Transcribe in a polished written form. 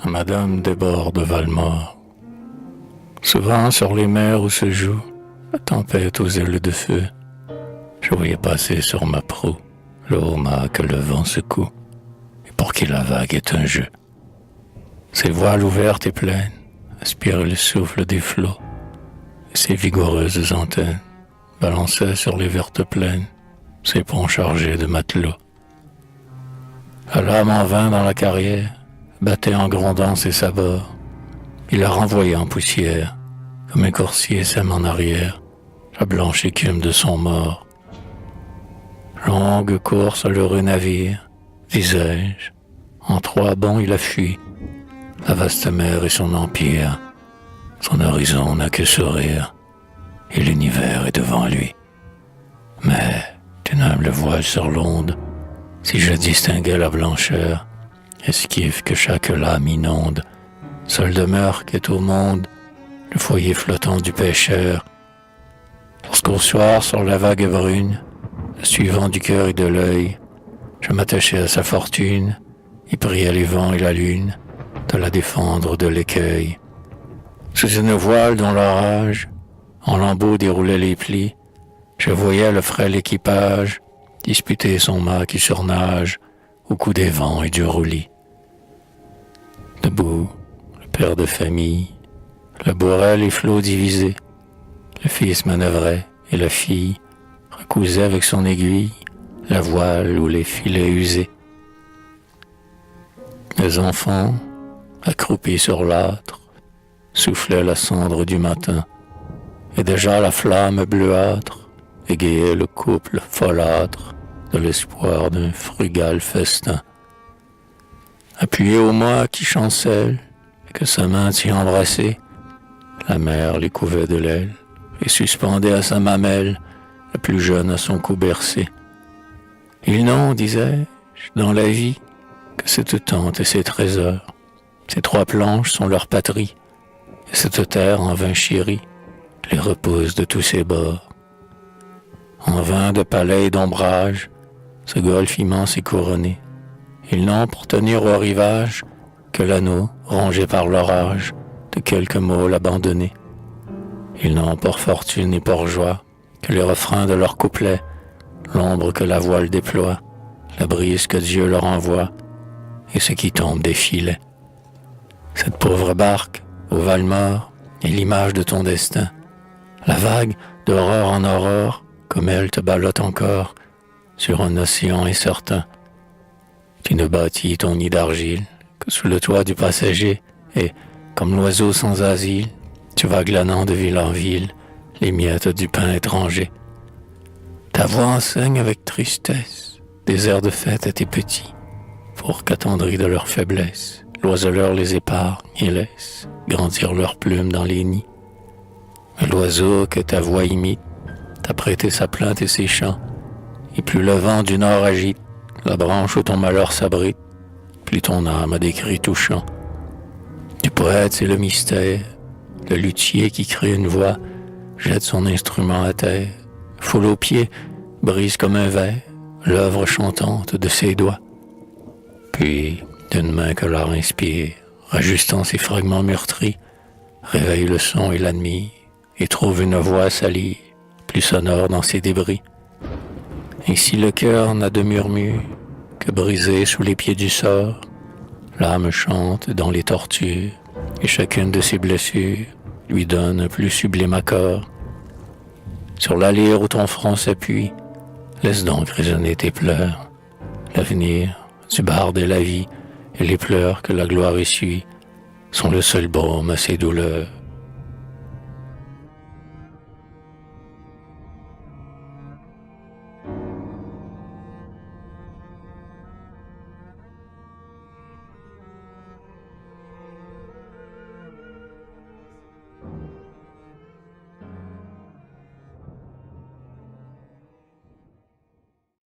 Madame des bords de Valmore. Souvent sur les mers où se joue la tempête aux ailes de feu, je voyais passer sur ma proue le homard que le vent secoue, et pour qui la vague est un jeu. Ses voiles ouvertes et pleines aspiraient le souffle des flots, et ses vigoureuses antennes balançaient sur les vertes plaines ses ponts chargés de matelots. La lame en vain dans la carrière battait en grondant ses sabords. Il la renvoyait en poussière, comme un coursier sème en arrière la blanche écume de son mort. Longue course à l'heureux navire, disais-je, en 3 bonds il a fui la vaste mer et son empire. Son horizon n'a que sourire, et l'univers est devant lui. Mais d'une humble voile sur l'onde, si je distinguais la blancheur, esquive que chaque lame inonde, seul demeure qu'est au monde le foyer flottant du pêcheur. Lorsqu'au soir, sur la vague brune, le suivant du cœur et de l'œil, je m'attachais à sa fortune et priais les vents et la lune de la défendre de l'écueil. Sous une voile dont l'orage en lambeaux déroulait les plis, je voyais le frêle équipage disputer son mât qui surnage au coup des vents et du roulis. Debout, le père de famille, le bourrel et flots divisés, le fils manœuvrait et la fille recousait avec son aiguille la voile ou les filets usés. Les enfants, accroupis sur l'âtre, soufflaient la cendre du matin, et déjà la flamme bleuâtre égayait le couple folâtre de l'espoir d'un frugal festin. Appuyé au mât qui chancelle, et que sa main tient embrassée, la mère les couvait de l'aile et suspendait à sa mamelle la plus jeune à son cou bercé. Ils n'ont, disais-je, dans la vie, que cette tente et ses trésors. Ces 3 planches sont leur patrie, et cette terre en vin chéri les repose de tous ses bords. En vain de palais et d'ombrage, ce golfe immense est couronné. Ils n'ont pour tenir au rivage que l'anneau rongé par l'orage de quelques môles abandonnés. Ils n'ont pour fortune et pour joie que les refrains de leurs couplets, l'ombre que la voile déploie, la brise que Dieu leur envoie, et ce qui tombe des filets. Cette pauvre barque, au Valmore, est l'image de ton destin. La vague, d'aurore en aurore, comme elle te ballotte encore, sur un océan incertain. Tu ne bâtis ton nid d'argile que sous le toit du passager, et, comme l'oiseau sans asile, tu vas glanant de ville en ville les miettes du pain étranger. Ta voix enseigne avec tristesse des airs de fête à tes petits, pour qu'attendris de leur faiblesse, l'oiseleur les épargne et laisse grandir leurs plumes dans les nids. Mais l'oiseau que ta voix imite t'a prêté sa plainte et ses chants, et plus le vent du nord agite la branche où ton malheur s'abrite, plus ton âme a des cris touchants. Du poète c'est le mystère, le luthier qui crée une voix jette son instrument à terre, foule aux pieds, brise comme un verre l'œuvre chantante de ses doigts. Puis, d'une main que l'art inspire, ajustant ses fragments meurtris, réveille le son et l'admire, et trouve une voix salie, plus sonore dans ses débris. Ainsi le cœur n'a de murmure que brisé sous les pieds du sort, l'âme chante dans les tortures, et chacune de ses blessures lui donne un plus sublime accord. Sur la lyre où ton front s'appuie, laisse donc résonner tes pleurs. L'avenir, du barde et la vie, et les pleurs que la gloire essuie, sont le seul baume à ses douleurs.